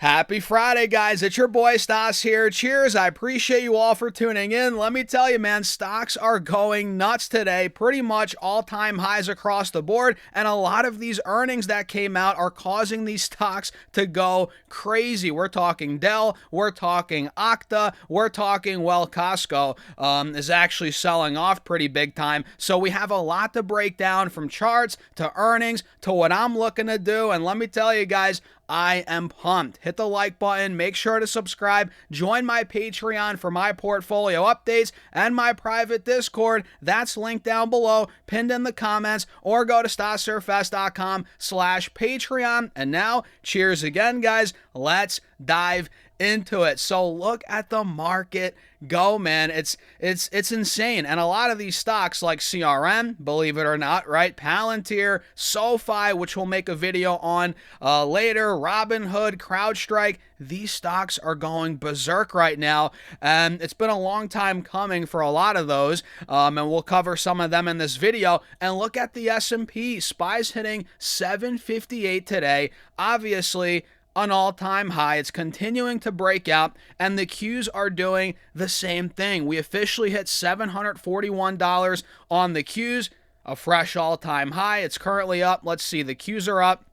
Happy Friday, guys. It's your boy Stas here. Cheers. I appreciate you all for tuning in. Let me tell you, man, stocks are going nuts today. Pretty much all-time highs across the board. And a lot of these earnings that came out are causing these stocks to go crazy. We're talking Dell. We're talking Okta. We're talking, well, Costco is actually selling off pretty big time. So we have a lot to break down, from charts to earnings to what I'm looking to do. And let me tell you guys, I am pumped. Hit the like button, make sure to subscribe, join my Patreon for my portfolio updates and my private Discord. That's linked down below, pinned in the comments, or go to stassurfest.com/Patreon. And now, cheers again, guys. Let's dive into it. So look at the market go, man. It's insane. And a lot of these stocks like CRM, believe it or not, right? Palantir, SoFi, which we'll make a video on later, Robinhood, CrowdStrike, these stocks are going berserk right now. And it's been a long time coming for a lot of those. And we'll cover some of them in this video. And look at the S&P. SPY's hitting 758 today. Obviously, an all-time high. It's continuing to break out, and the Qs are doing the same thing. We officially hit $741 on the Qs, a fresh all-time high. It's currently up. Let's see, the Qs are up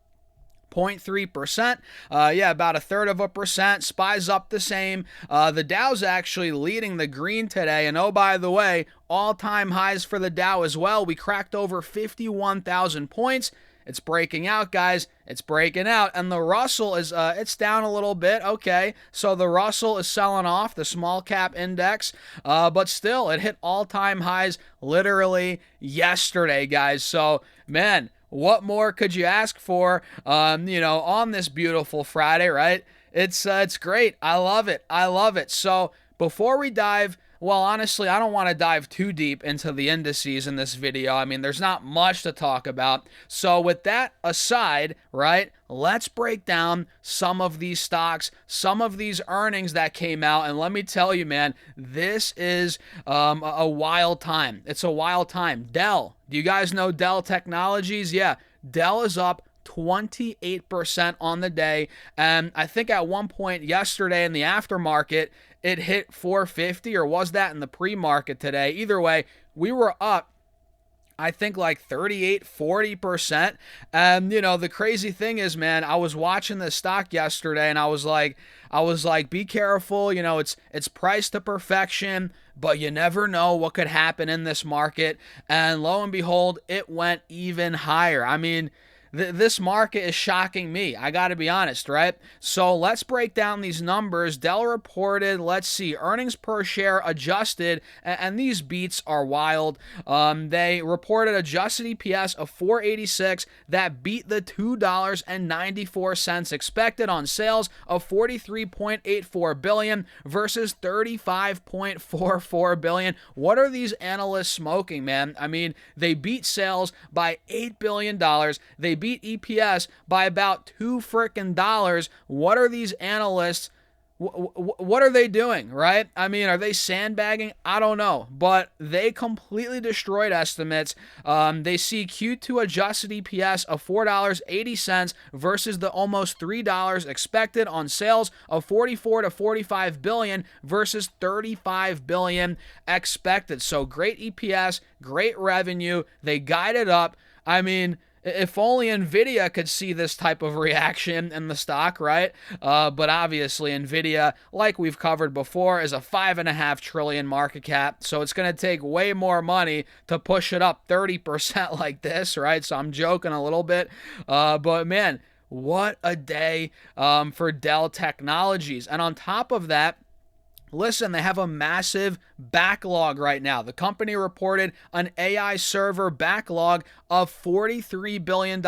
0.3%. About 1/3%. SPY's up the same. The Dow's actually leading the green today. And oh, by the way, all-time highs for the Dow as well. We cracked over 51,000 points. It's breaking out, guys. It's breaking out. And the Russell is, it's down a little bit. Okay. So the Russell is selling off, the small cap index. But still, it hit all-time highs literally yesterday, guys. So, man, what more could you ask for, on this beautiful Friday, right? It's great. I love it. I love it. So before we dive, well, honestly, I don't want to dive too deep into the indices in this video. I mean, there's not much to talk about. So with that aside, right, let's break down some of these stocks, some of these earnings that came out. And let me tell you, man, this is a wild time. It's a wild time. Dell. Do you guys know Dell Technologies? Yeah, Dell is up 28% on the day. And I think at one point yesterday in the aftermarket, it hit 450, or was that in the pre-market today? Either way, we were up, I think, like 38, 40%. And, the crazy thing is, man, I was watching this stock yesterday and I was like, be careful. It's priced to perfection, but you never know what could happen in this market. And lo and behold, it went even higher. I mean, this market is shocking me. I got to be honest, right? So let's break down these numbers. Dell reported, let's see, earnings per share adjusted, and these beats are wild. They reported adjusted EPS of $4.86. That beat the $2.94 expected on sales of $43.84 billion versus $35.44 billion. What are these analysts smoking, man? I mean, they beat sales by $8 billion. They beat EPS by about $2 What are these analysts? What are they doing, right? I mean, are they sandbagging? I don't know, but they completely destroyed estimates. They see Q2 adjusted EPS of $4.80 versus the almost $3 expected on sales of $44 to $45 billion versus $35 billion expected. So great EPS, great revenue. They guided up. I mean, if only NVIDIA could see this type of reaction in the stock, right? But obviously, NVIDIA, like we've covered before, is a $5.5 trillion market cap. So it's going to take way more money to push it up 30% like this, right? So I'm joking a little bit. But man, what a day for Dell Technologies. And on top of that, listen, they have a massive backlog right now. The company reported an AI server backlog of $43 billion,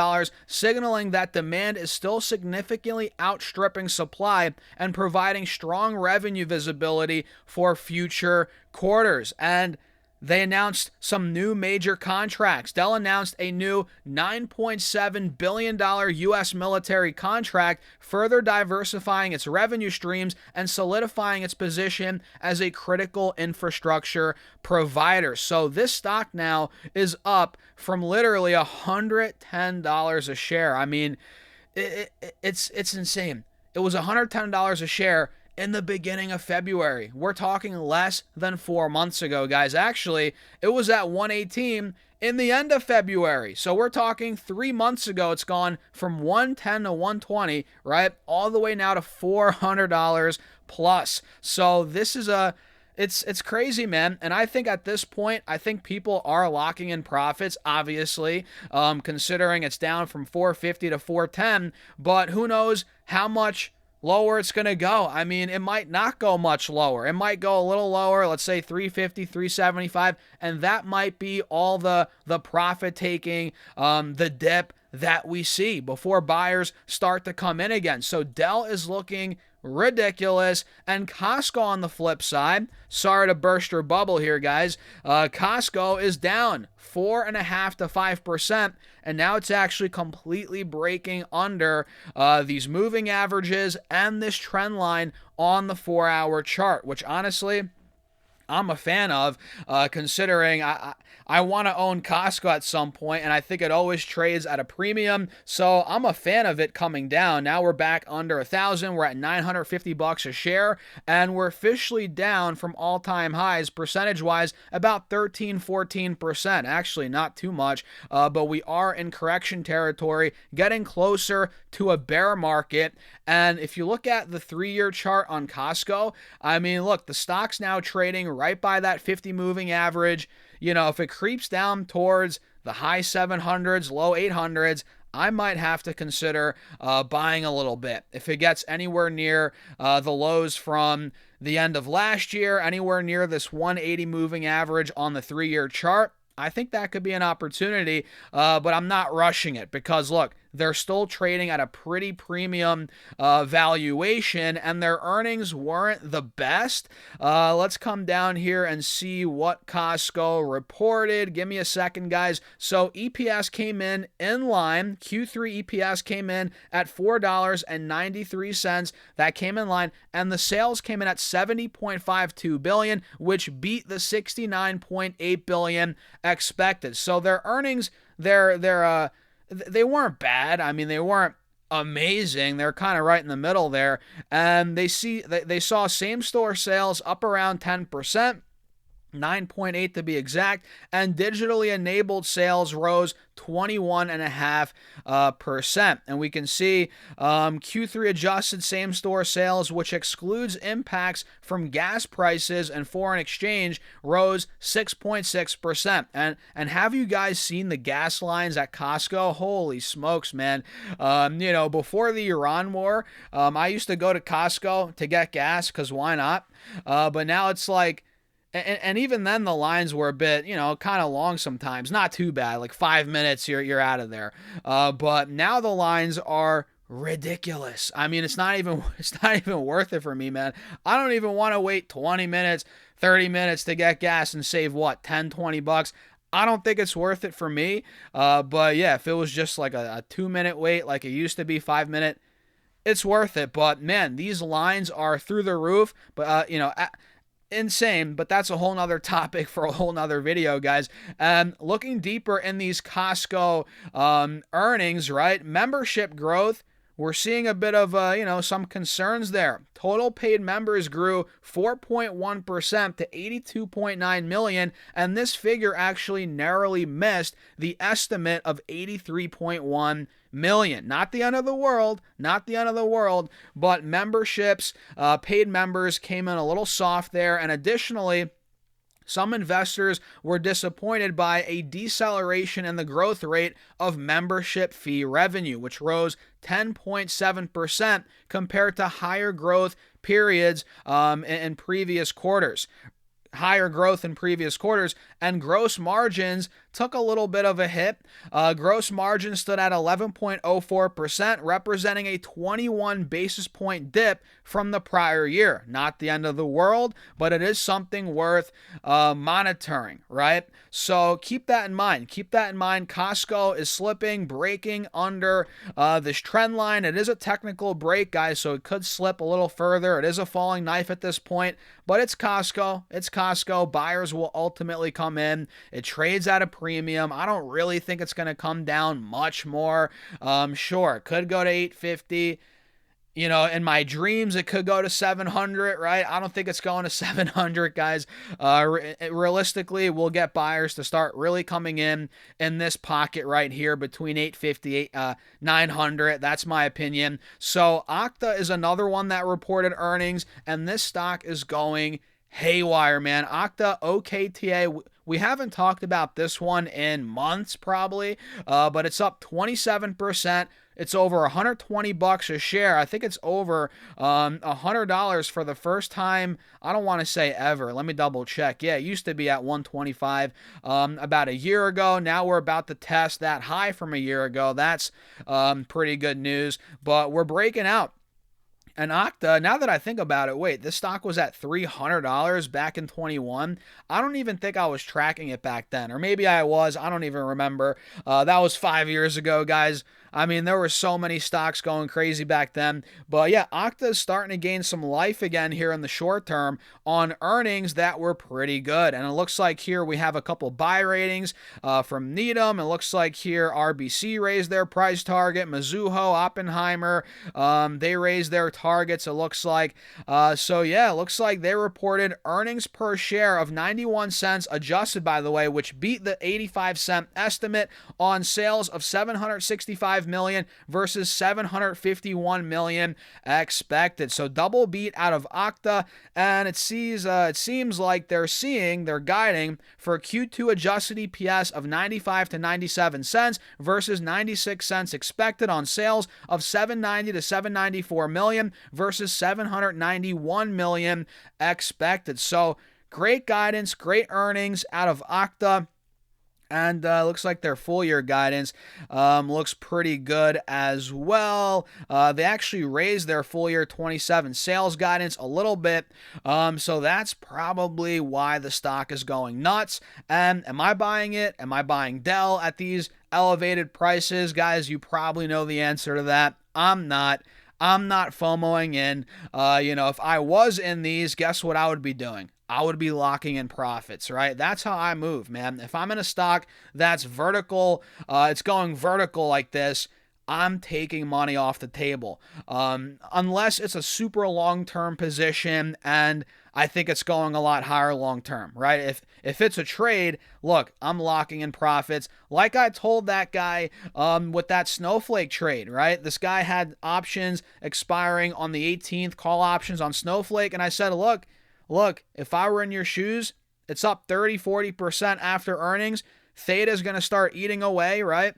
signaling that demand is still significantly outstripping supply and providing strong revenue visibility for future quarters. And they announced some new major contracts. Dell announced a new $9.7 billion U.S. military contract, further diversifying its revenue streams and solidifying its position as a critical infrastructure provider. So this stock now is up from literally $110 a share. I mean, it's insane. it was $110 a share in the beginning of February. We're talking less than 4 months ago, guys. Actually, it was at 118 in the end of February. So we're talking 3 months ago. It's gone from 110 to 120, right? All the way now to $400 plus. So this is it's crazy, man. And I think at this point, I think people are locking in profits, obviously, considering it's down from 450 to 410. But who knows how much lower it's going to go. I mean, it might not go much lower. It might go a little lower, let's say 350, 375, and that might be all the profit taking, the dip that we see before buyers start to come in again. So Dell is looking ridiculous. And Costco on the flip side, sorry to burst your bubble here, guys. Costco is down 4.5% to 5%, and now it's actually completely breaking under these moving averages and this trend line on the 4-hour chart, which honestly, I'm a fan of, considering I want to own Costco at some point, and I think it always trades at a premium. So I'm a fan of it coming down. Now we're back under 1,000. We're at $950 a share, and we're officially down from all-time highs, percentage-wise, about 13-14%. Actually, not too much, but we are in correction territory, getting closer to a bear market. And if you look at the 3-year chart on Costco, I mean, look, the stock's now trading right by that 50 moving average. You know, if it creeps down towards the high 700s, low 800s, I might have to consider buying a little bit. If it gets anywhere near the lows from the end of last year, anywhere near this 180 moving average on the 3-year chart, I think that could be an opportunity, but I'm not rushing it because, look, they're still trading at a pretty premium valuation, and their earnings weren't the best. Let's come down here and see what Costco reported. Give me a second, guys. So EPS came in line. Q3 EPS came in at $4.93. That came in line, and the sales came in at $70.52 billion, which beat the $69.8 billion expected. So their earnings, they weren't bad. I mean, they weren't amazing. They're kind of right in the middle there. And they saw same-store sales up around 10%. 9.8 to be exact, and digitally enabled sales rose 21.5%. And we can see Q3 adjusted same-store sales, which excludes impacts from gas prices and foreign exchange, rose 6.6%. And have you guys seen the gas lines at Costco? Holy smokes, man. Before the Iran war, I used to go to Costco to get gas because why not? But now it's like, and even then, the lines were a bit, kind of long sometimes. Not too bad, like 5 minutes, you're out of there. But now the lines are ridiculous. I mean, it's not even worth it for me, man. I don't even want to wait 20 minutes, 30 minutes to get gas and save what, 10, 20 bucks. I don't think it's worth it for me. But yeah, if it was just like a 2-minute wait, like it used to be, 5-minute, it's worth it. But man, these lines are through the roof. But insane, but that's a whole nother topic for a whole nother video, guys. Looking deeper in these Costco earnings, right? Membership growth, we're seeing a bit of some concerns there. Total paid members grew 4.1% to 82.9 million, and this figure actually narrowly missed the estimate of 83.1 million. Not the end of the world, but memberships, paid members came in a little soft there, and additionally, some investors were disappointed by a deceleration in the growth rate of membership fee revenue, which rose 10.7% compared to higher growth periods in previous quarters. And gross margins took a little bit of a hit. Gross margin stood at 11.04%, representing a 21 basis point dip from the prior year. Not the end of the world, but it is something worth monitoring, right? So keep that in mind. Costco is slipping, breaking under this trend line. It is a technical break, guys, so it could slip a little further. It is a falling knife at this point, but it's Costco. Buyers will ultimately come in. It trades at a premium. I don't really think it's going to come down much more. Sure, it could go to 850. In my dreams, it could go to 700, right? I don't think it's going to 700, guys. Realistically, we'll get buyers to start really coming in this pocket right here between 850, 900. That's my opinion. So Okta is another one that reported earnings, and this stock is going haywire, man. Okta, OKTA. We haven't talked about this one in months, probably, but it's up 27%. It's over 120 bucks a share. I think it's over $100 for the first time. I don't want to say ever. Let me double check. Yeah, it used to be at 125 about a year ago. Now we're about to test that high from a year ago. That's pretty good news. But we're breaking out. And Okta, now that I think about it, wait, this stock was at $300 back in 21. I don't even think I was tracking it back then. Or maybe I was. I don't even remember. That was 5 years ago, guys. I mean, there were so many stocks going crazy back then. But yeah, Okta is starting to gain some life again here in the short term on earnings that were pretty good. And it looks like here we have a couple buy ratings from Needham. It looks like here RBC raised their price target. Mizuho, Oppenheimer, they raised their targets, it looks like. So yeah, it looks like they reported earnings per share of 91 cents, adjusted, by the way, which beat the 85-cent estimate on sales of 765 million versus 751 million expected. So double beat out of Okta, and it seems like they're guiding for Q2 adjusted EPS of 95 to 97 cents versus 96 cents expected on sales of 790 to 794 million versus 791 million expected. So great guidance, great earnings out of Okta. And looks like their full year guidance looks pretty good as well. They actually raised their full year 27 sales guidance a little bit. So that's probably why the stock is going nuts. And am I buying it? Am I buying Dell at these elevated prices? Guys, you probably know the answer to that. I'm not. I'm not FOMOing in. If I was in these, guess what I would be doing? I would be locking in profits, right? That's how I move, man. If I'm in a stock that's vertical, it's going vertical like this, I'm taking money off the table. Unless it's a super long-term position and I think it's going a lot higher long-term, right? If it's a trade, look, I'm locking in profits. Like I told that guy with that Snowflake trade, right? This guy had options expiring on the 18th, call options on Snowflake, and I said, look, if I were in your shoes, it's up 30-40% after earnings. Theta is going to start eating away, right?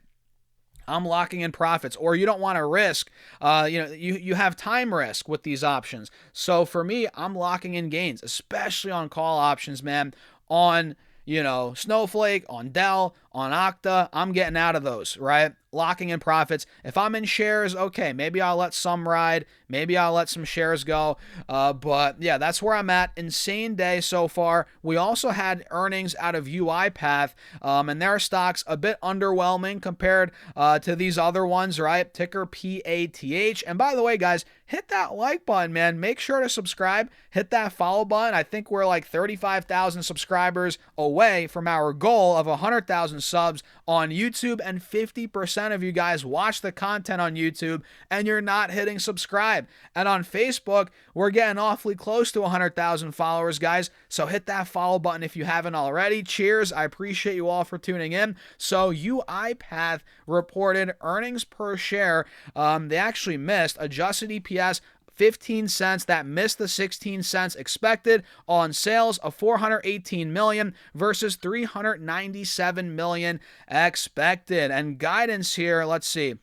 I'm locking in profits. Or you don't want to risk, you have time risk with these options. So for me, I'm locking in gains, especially on call options, man, on Snowflake, on Dell, on Okta. I'm getting out of those, right? Locking in profits. If I'm in shares, okay, maybe I'll let some ride. Maybe I'll let some shares go. But yeah, that's where I'm at. Insane day so far. We also had earnings out of UiPath, and their stock's a bit underwhelming compared to these other ones, right? Ticker PATH. And by the way, guys, hit that like button, man. Make sure to subscribe. Hit that follow button. I think we're like 35,000 subscribers away from our goal of 100,000 subs on YouTube, and 50% of you guys watch the content on YouTube and you're not hitting subscribe. And on Facebook, we're getting awfully close to 100,000 followers, guys. So hit that follow button if you haven't already. Cheers. I appreciate you all for tuning in. So UiPath reported earnings per share. They actually missed adjusted EPS 15 cents. That missed the 16 cents expected on sales of 418 million versus 397 million expected. And guidance here, let's see.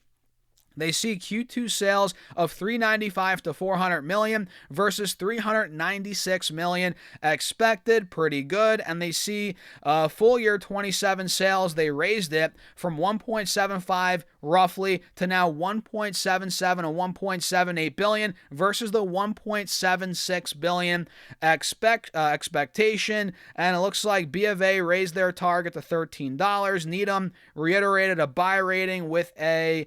They see Q2 sales of 395 to 400 million versus 396 million expected. Pretty good. And they see full year 27 sales. They raised it from 1.75 roughly to now 1.77 and 1.78 billion versus the 1.76 billion expectation. And it looks like B of A raised their target to $13. Needham reiterated a buy rating with a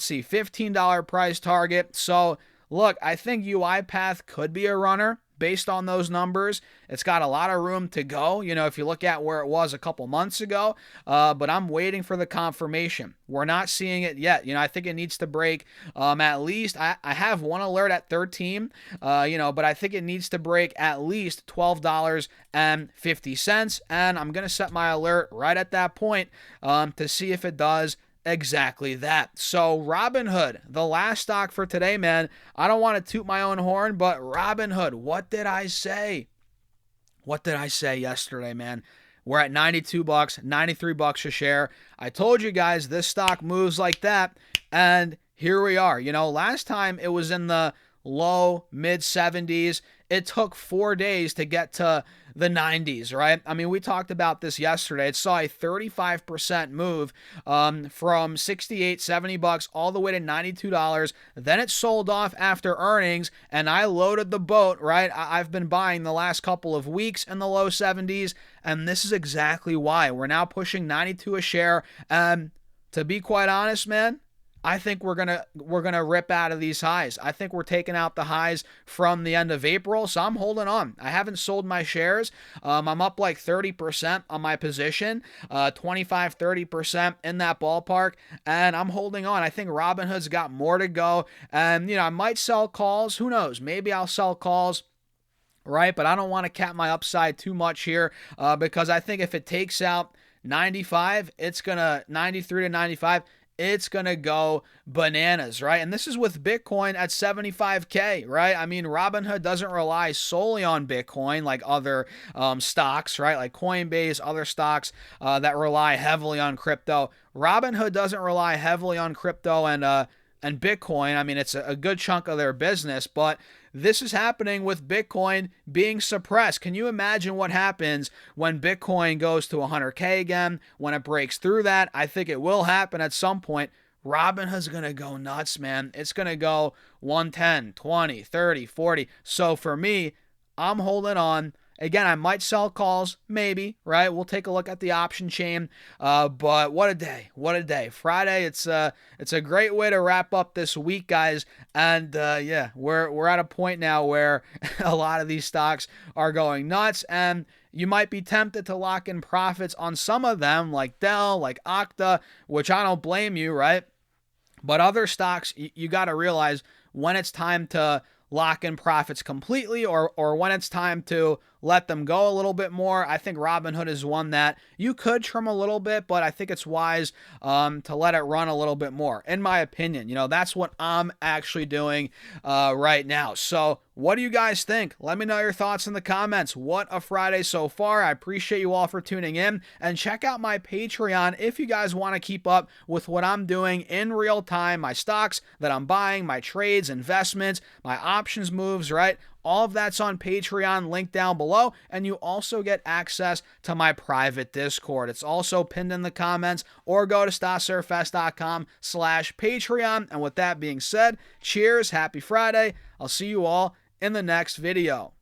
$15 price target. So look, I think UiPath could be a runner, based on those numbers. It's got a lot of room to go, if you look at where it was a couple months ago, but I'm waiting for the confirmation. We're not seeing it yet. I think it needs to break at least, I have one alert at 13, but I think it needs to break at least $12.50, and I'm going to set my alert right at that point to see if it does exactly that. So Robinhood, the last stock for today, man. I don't want to toot my own horn, but Robinhood, what did I say? What did I say yesterday, man? We're at $92, $93 a share. I told you guys this stock moves like that, and here we are. Last time it was in the low, mid 70s. It took 4 days to get to the 90s, right? I mean, we talked about this yesterday. It saw a 35% move from 68, 70 bucks all the way to $92. Then it sold off after earnings, and I loaded the boat, right? I've been buying the last couple of weeks in the low 70s, and this is exactly why. We're now pushing 92 a share. And to be quite honest, man, I think we're gonna rip out of these highs. I think we're taking out the highs from the end of April, so I'm holding on. I haven't sold my shares. I'm up like 30% on my position, 25, 30% in that ballpark, and I'm holding on. I think Robinhood's got more to go, and I might sell calls. Who knows? Maybe I'll sell calls. Right, but I don't want to cap my upside too much here because I think if it takes out 95, it's gonna 93 to 95. It's going to go bananas, right? And this is with Bitcoin at 75K, right? I mean, Robinhood doesn't rely solely on Bitcoin like other stocks, right? Like Coinbase, other stocks that rely heavily on crypto. Robinhood doesn't rely heavily on crypto and Bitcoin. I mean, it's a good chunk of their business, but this is happening with Bitcoin being suppressed. Can you imagine what happens when Bitcoin goes to 100K again, when it breaks through that? I think it will happen at some point. Robinhood's going to go nuts, man. It's going to go 110, 20, 30, 40. So for me, I'm holding on. Again, I might sell calls, maybe, right? We'll take a look at the option chain. But what a day. What a day. Friday, it's a great way to wrap up this week, guys. And yeah, we're at a point now where a lot of these stocks are going nuts, and you might be tempted to lock in profits on some of them, like Dell, like Okta, which I don't blame you, right? But other stocks, you got to realize when it's time to lock in profits completely or when it's time to let them go a little bit more. I think Robinhood is one that you could trim a little bit, but I think it's wise to let it run a little bit more, in my opinion. That's what I'm actually doing right now. So what do you guys think? Let me know your thoughts in the comments. What a Friday so far. I appreciate you all for tuning in, and check out my Patreon if you guys want to keep up with what I'm doing in real time, my stocks that I'm buying, my trades, investments, my options moves, right? All of that's on Patreon, link down below, and you also get access to my private Discord. It's also pinned in the comments, or go to stockssurfest.com/Patreon. And with that being said, cheers, happy Friday. I'll see you all in the next video.